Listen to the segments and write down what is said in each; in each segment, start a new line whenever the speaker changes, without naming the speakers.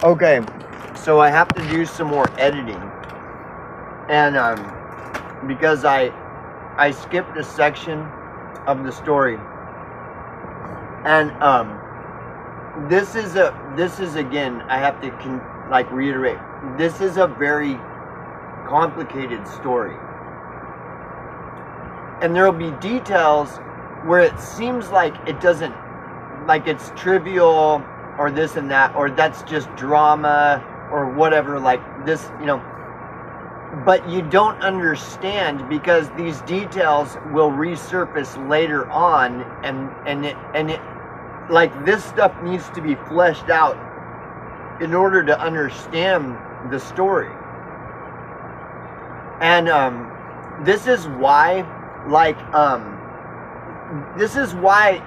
Okay, so I have to do some more editing, and because I skipped a section of the story, and this is again, I have to reiterate, this is a very complicated story, and there will be details where it seems like it doesn't, like it's trivial or this and that, or that's just drama or whatever, like this, but you don't understand because these details will resurface later on, and it like this stuff needs to be fleshed out in order to understand the story. And this is why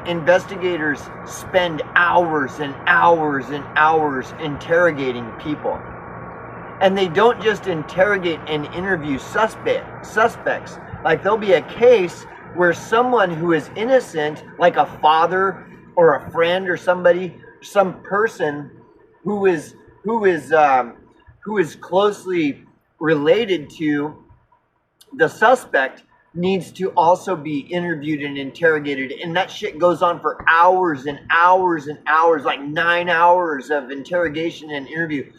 investigators spend hours and hours and hours interrogating people. And they don't just interrogate and interview suspects. Like there'll be a case where someone who is innocent, like a father or a friend or somebody, some person who is closely related to the suspect, needs to also be interviewed and interrogated, and that shit goes on for hours and hours and hours, like 9 hours of interrogation and interview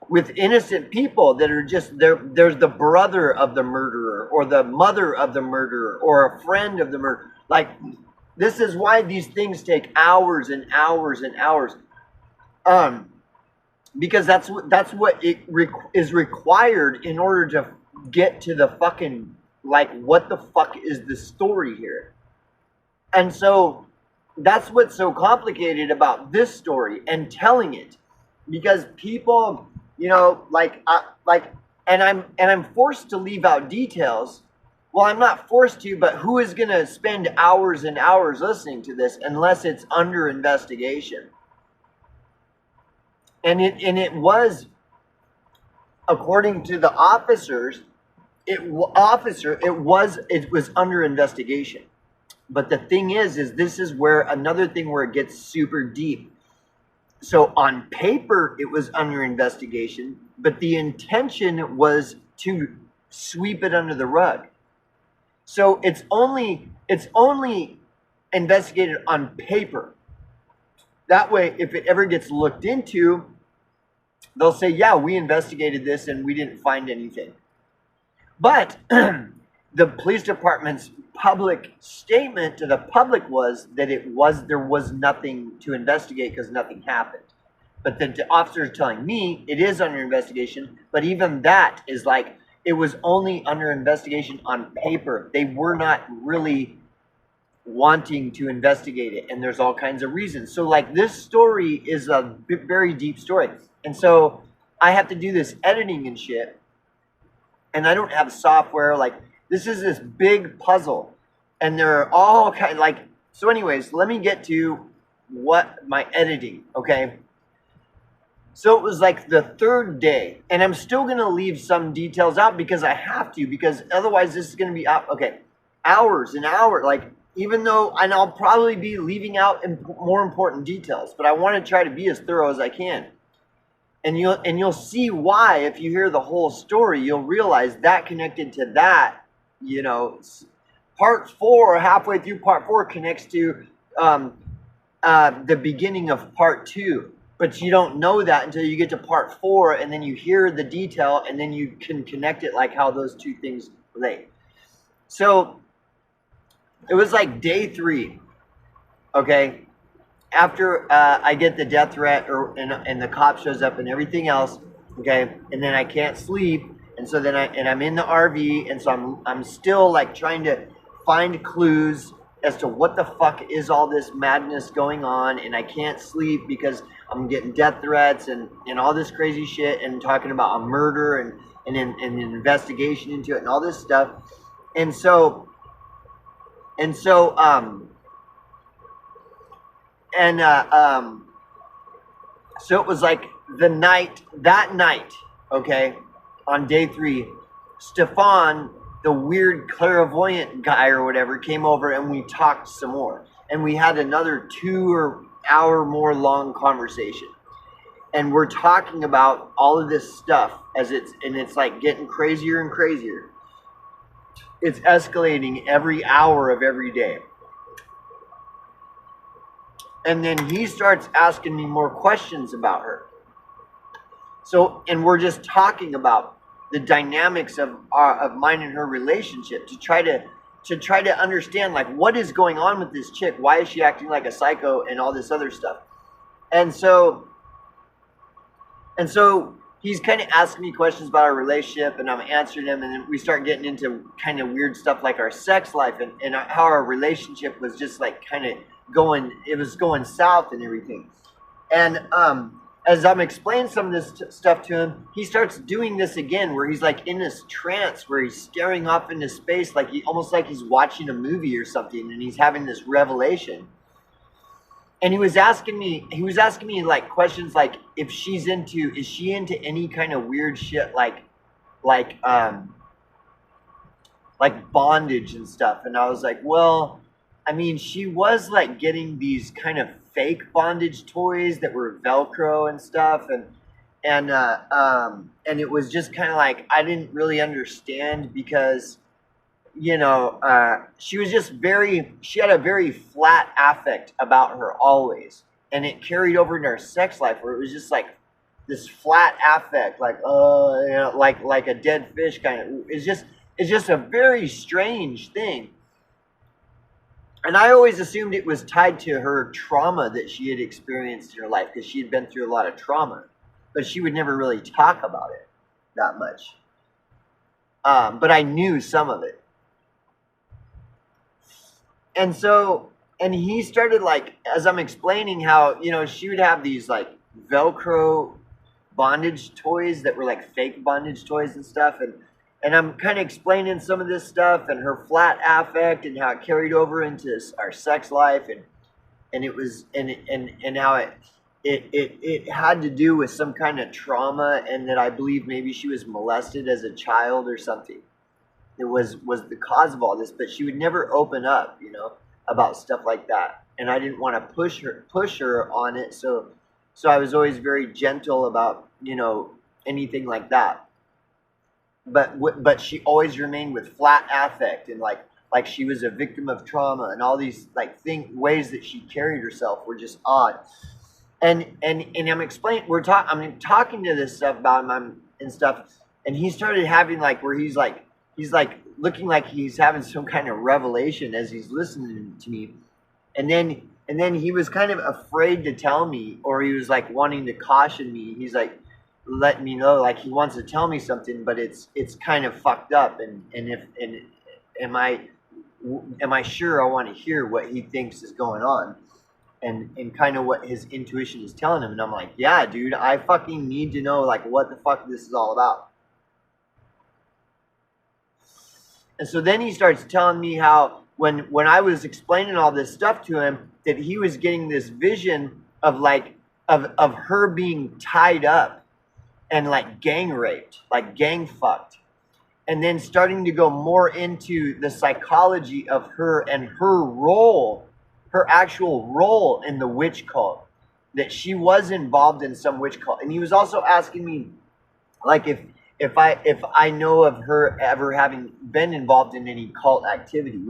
with innocent people that are just there. There's the brother of the murderer or the mother of the murderer or a friend of the murderer. Like, this is why these things take hours and hours and hours, because that's what is required in order to get to the fucking, like, what the fuck is the story here? And so that's what's so complicated about this story and telling it, because people, and I'm forced to leave out details. Well, I'm not forced to, but who is going to spend hours and hours listening to this unless it's under investigation? And it was, according to the officers, it was under investigation. But the thing is this is where another thing where it gets super deep. So on paper it was under investigation, but the intention was to sweep it under the rug. So it's only investigated on paper. That way, if it ever gets looked into, they'll say, yeah, we investigated this and we didn't find anything. But the police department's public statement to the public was that there was nothing to investigate because nothing happened. But the officers telling me it is under investigation, but even that is like, it was only under investigation on paper. They were not really wanting to investigate it, and there's all kinds of reasons. So like, this story is a very deep story, and so I have to do this editing and shit, and I don't have software. Like, this is this big puzzle, and there are all kinds, like, so anyways, let me get to what my editing, okay? So it was like the third day, and I'm still going to leave some details out because I have to, because otherwise this is going to be out, okay, hours and hours, like, even though, and I'll probably be leaving out more important details, but I want to try to be as thorough as I can. And you'll see why. If you hear the whole story, you'll realize that connected to that, part 4, halfway through part 4, connects to the beginning of part 2. But you don't know that until you get to part 4, and then you hear the detail, and then you can connect it, like how those two things relate. So it was like day 3, okay? After I get the death threat, and the cop shows up and everything else, okay? And then I can't sleep, and so then I'm in the RV, and so I'm still like trying to find clues as to what the fuck is all this madness going on, and I can't sleep because I'm getting death threats and all this crazy shit, and talking about a murder and an investigation into it and all this stuff. So it was like that night, okay, on day 3, Stefan, the weird clairvoyant guy or whatever, came over and we talked some more. And we had another 2 hour more long conversation. and we're talking about all of this stuff it's like getting crazier and crazier. It's escalating every hour of every day. And then he starts asking me more questions about her. So, and we're just talking about the dynamics of mine and her relationship to try to understand, like, what is going on with this chick? Why is she acting like a psycho and all this other stuff? And so he's kind of asking me questions about our relationship, and I'm answering them, and then we start getting into kind of weird stuff like our sex life and how our relationship was just like kind of going south and everything. And as I'm explaining some of this stuff to him, he starts doing this again, where he's like in this trance where he's staring off into space, like almost like he's watching a movie or something, and he's having this revelation. And he was asking me like questions like if is she into any kind of weird shit like bondage and stuff. And I was like, well, I mean, she was like getting these kind of fake bondage toys that were Velcro and stuff, and it was just kind of like I didn't really understand because, you know, she had a very flat affect about her always, and it carried over into our sex life where it was just like this flat affect, like you know, like a dead fish kind of. It's just a very strange thing. And I always assumed it was tied to her trauma that she had experienced in her life, because she had been through a lot of trauma, but she would never really talk about it that much. But I knew some of it. And he started, like, as I'm explaining how, you know, she would have these like Velcro bondage toys that were like fake bondage toys and stuff, and I'm kind of explaining some of this stuff and her flat affect and how it carried over into our sex life, and it was and how it had to do with some kind of trauma, and that I believe maybe she was molested as a child or something. It was the cause of all this, but she would never open up, you know, about stuff like that, and I didn't want to push her on it, so I was always very gentle about, you know, anything like that. But she always remained with flat affect, and like she was a victim of trauma, and all these like ways that she carried herself were just odd. And I'm explaining, I'm talking to this stuff about him and stuff, and he started having like where he's like looking like he's having some kind of revelation as he's listening to me, and then he was kind of afraid to tell me, or he was like wanting to caution me. He's like, let me know, like he wants to tell me something, but it's kind of fucked up, and am I sure I want to hear what he thinks is going on, and kind of what his intuition is telling him. And I'm like, yeah, dude, I fucking need to know like what the fuck this is all about. And so then he starts telling me how when I was explaining all this stuff to him, that he was getting this vision of like of her being tied up and like gang raped, like gang fucked, and then starting to go more into the psychology of her and her role, her actual role in the witch cult, that she was involved in some witch cult. And he was also asking me like if I know of her ever having been involved in any cult activity,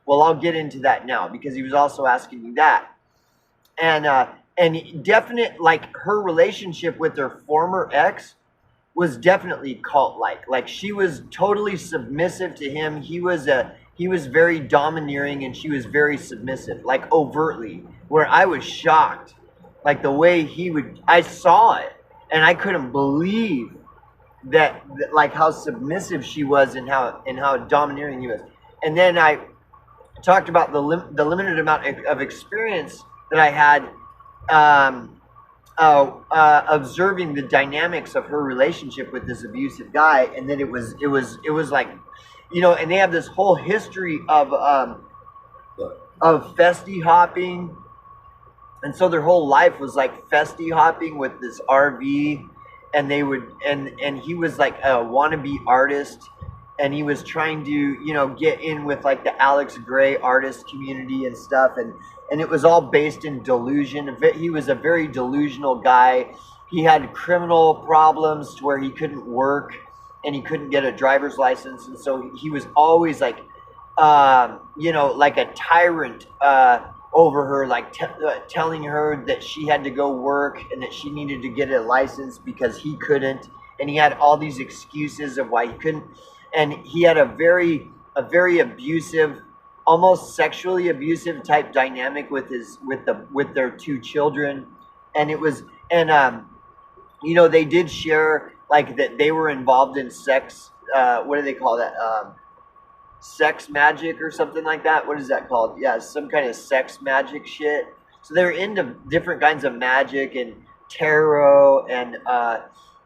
I'll get into that now, because he was also asking me that. And definite, like, her relationship with her former ex was definitely cult-like. Like, she was totally submissive to him. He was very domineering, and she was very submissive, like overtly, where I was shocked. Like the way I saw it, and I couldn't believe that like how submissive she was and how domineering he was. And then I talked about the limited amount of experience that I had observing the dynamics of her relationship with this abusive guy, and then it was like, you know, and they have this whole history of festy hopping, and so their whole life was like festy hopping with this RV, and they would and he was like a wannabe artist, and he was trying to, you know, get in with like the Alex Gray artist community and stuff, and it was all based in delusion. He was a very delusional guy. He had criminal problems to where he couldn't work and he couldn't get a driver's license, and so he was always like, you know, like a tyrant over her, like telling her that she had to go work and that she needed to get a license because he couldn't, and he had all these excuses of why he couldn't, and he had a very abusive, almost sexually abusive type dynamic with their two children, and it was, and you know, they did share like that they were involved in sex. What do they call that? Sex magic or something like that. What is that called? Yeah, some kind of sex magic shit. So they're into different kinds of magic and tarot and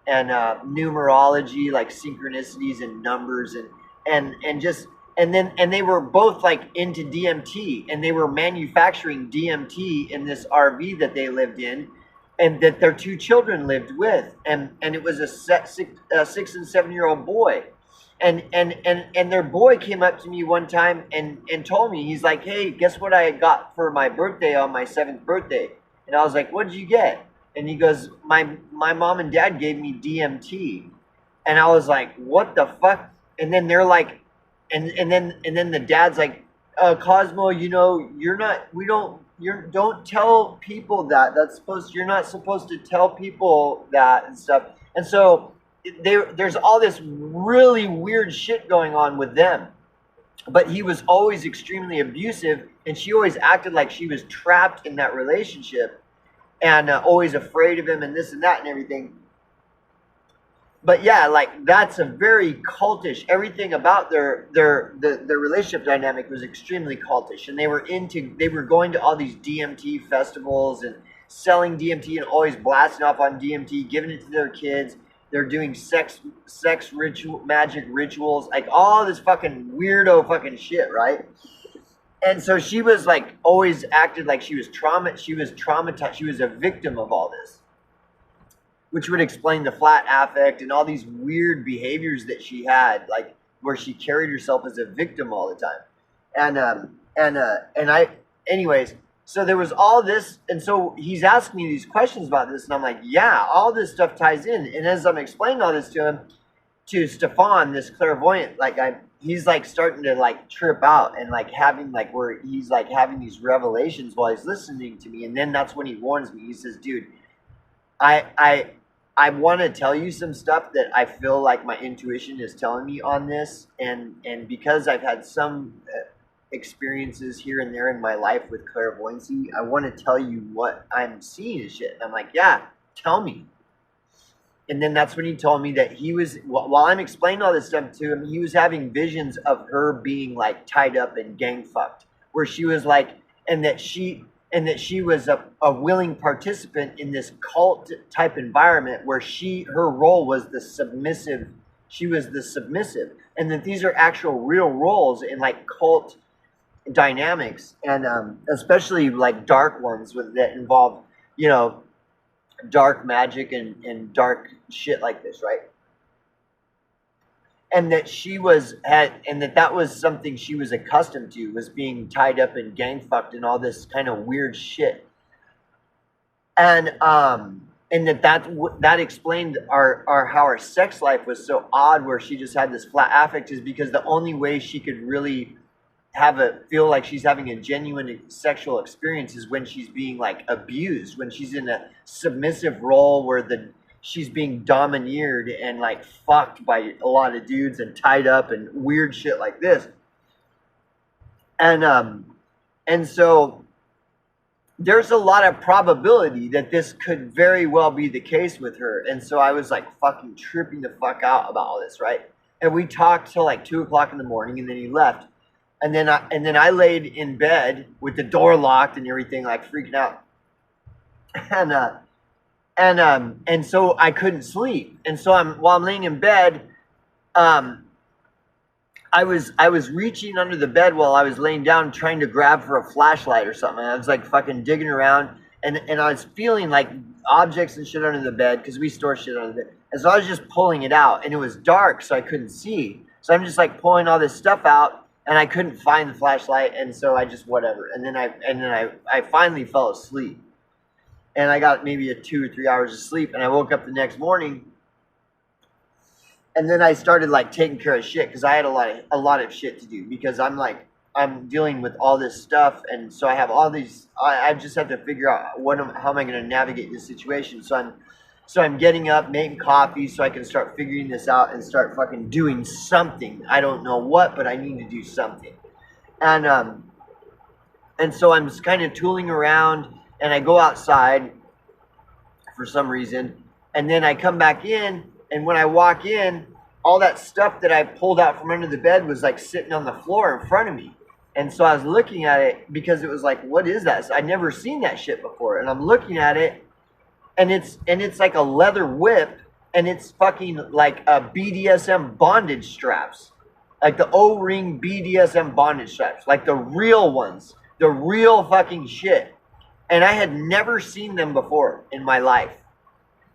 numerology, like synchronicities and numbers and they were both like into DMT, and they were manufacturing DMT in this RV that they lived in, and that their two children lived with, and it was a 6 and 7 year old boy. And their boy came up to me one time and told me, he's like, hey, guess what I got for my birthday on my 7th birthday? And I was like, what did you get? And he goes, my mom and dad gave me DMT. And I was like, what the fuck? And then they're like, and then the dad's like, Cosmo, you know, don't tell people that. You're not supposed to tell people that and stuff. And so there's all this really weird shit going on with them. But he was always extremely abusive, and she always acted like she was trapped in that relationship, and always afraid of him and this and that and everything. But yeah, like that's a very cultish. Everything about their relationship dynamic was extremely cultish, and they were going to all these DMT festivals and selling DMT and always blasting off on DMT, giving it to their kids. They're doing sex magic rituals, like all this fucking weirdo fucking shit, right? And so she was like always acted like she was traumatized. She was a victim of all this, which would explain the flat affect and all these weird behaviors that she had, like where she carried herself as a victim all the time. Anyways, so there was all this, and so he's asking me these questions about this, and I'm like, yeah, all this stuff ties in. And as I'm explaining all this to him, to Stefan, this clairvoyant, like he's like starting to like trip out and like having like where he's like having these revelations while he's listening to me. And then that's when he warns me. He says, dude, I want to tell you some stuff that I feel like my intuition is telling me on this, and because I've had some experiences here and there in my life with clairvoyancy, I want to tell you what I'm seeing and shit. And I'm like, yeah, tell me. And then that's when he told me that he was, while I'm explaining all this stuff to him, he was having visions of her being like tied up and gang fucked, where she was like, and that she was a willing participant in this cult type environment where her role was the submissive. She was the submissive, and that these are actual real roles in like cult dynamics, and especially like dark ones that involve, you know, dark magic and dark shit like this, right? And that that was something she was accustomed to, was being tied up and gang fucked and all this kind of weird shit. And that explained how our sex life was so odd, where she just had this flat affect, is because the only way she could really feel like she's having a genuine sexual experience is when she's being like abused, when she's in a submissive role where she's being domineered and like fucked by a lot of dudes and tied up and weird shit like this. And so there's a lot of probability that this could very well be the case with her. And so I was like fucking tripping the fuck out about all this, right? And we talked till like 2 o'clock in the morning, and then he left. And then I laid in bed with the door locked and everything, like freaking out. And so I couldn't sleep. And so while I'm laying in bed, I was reaching under the bed while I was laying down, trying to grab for a flashlight or something. I was like fucking digging around, and I was feeling like objects and shit under the bed, because we store shit under the bed. And so I was just pulling it out, and it was dark, so I couldn't see. So I'm just like pulling all this stuff out, and I couldn't find the flashlight, and so I just whatever. And then I finally fell asleep, and I got maybe a 2 or 3 hours of sleep, and I woke up the next morning, and then I started like taking care of shit because I had a lot of shit to do because I'm dealing with all this stuff, and so I have all these. I just have to figure out how am I going to navigate this situation. So I'm getting up, making coffee, so I can start figuring this out and start fucking doing something. I don't know what, but I need to do something. And so I'm just kind of tooling around, and I go outside for some reason, and then I come back in, and when I walk in, all that stuff that I pulled out from under the bed was like sitting on the floor in front of me. And so I was looking at it because it was like, what is that? So I'd never seen that shit before. And I'm looking at it, and it's like a leather whip, and it's fucking like a BDSM bondage straps. Like the O-ring BDSM bondage straps. Like the real ones. The real fucking shit. And I had never seen them before in my life.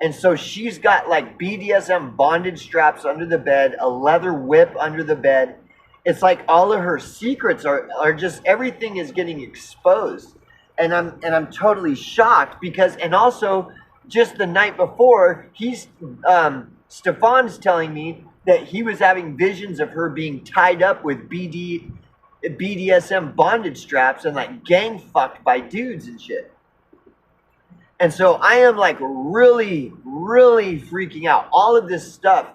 And so she's got like BDSM bondage straps under the bed, a leather whip under the bed. It's like all of her secrets are just, everything is getting exposed. And I'm totally shocked because, and also just the night before, Stefan's telling me that he was having visions of her being tied up with BDSM bondage straps and like gang fucked by dudes and shit. And so I am like really, really freaking out. All of this stuff.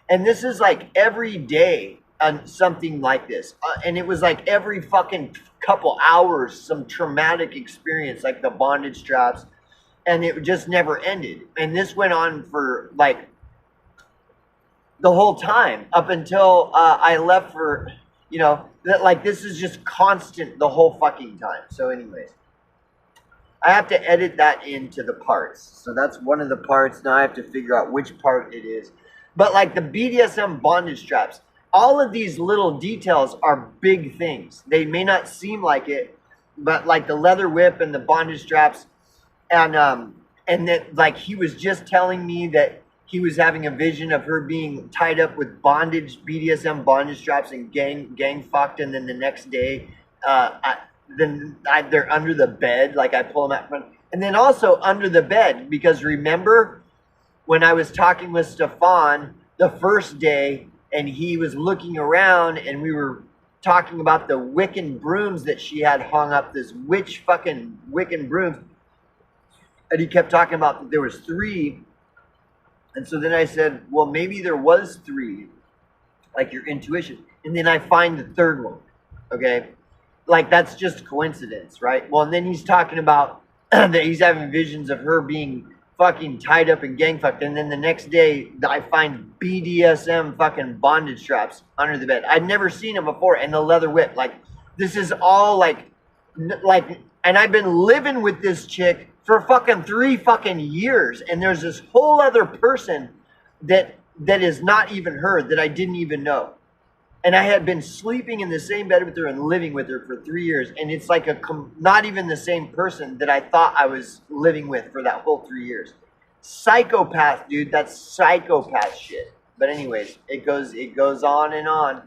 And this is like every day something like this. And it was like every fucking couple hours, some traumatic experience, like the bondage straps. And it just never ended. And this went on for like the whole time up until I left for, like this is just constant the whole fucking time. So anyways. I have to edit that into the parts. So that's one of the parts. Now I have to figure out which part it is. But like the BDSM bondage straps, all of these little details are big things. They may not seem like it, but like the leather whip and the bondage straps, and that like he was just telling me that he was having a vision of her being tied up with BDSM bondage straps and gang fucked, and then the next day, they're under the bed, like I pull them out front. And then also under the bed, because remember when I was talking with Stefan the first day and he was looking around and we were talking about the Wiccan brooms that she had hung up, this witch fucking Wiccan brooms. And he kept talking about that there was 3. And so then I said, well, maybe there was 3, like your intuition. And then I find the 3rd one, okay? Like, that's just coincidence, right? Well, and then he's talking about that he's having visions of her being fucking tied up and gang fucked. And then the next day, I find BDSM fucking bondage straps under the bed. I'd never seen them before. And the leather whip. Like, this is all like, and I've been living with this chick for fucking 3 fucking years. And there's this whole other person that is not even her that I didn't even know. And I had been sleeping in the same bed with her and living with her for 3 years. And it's like not even the same person that I thought I was living with for that whole 3 years. Psychopath, dude. That's psychopath shit. But anyways, it goes on and on.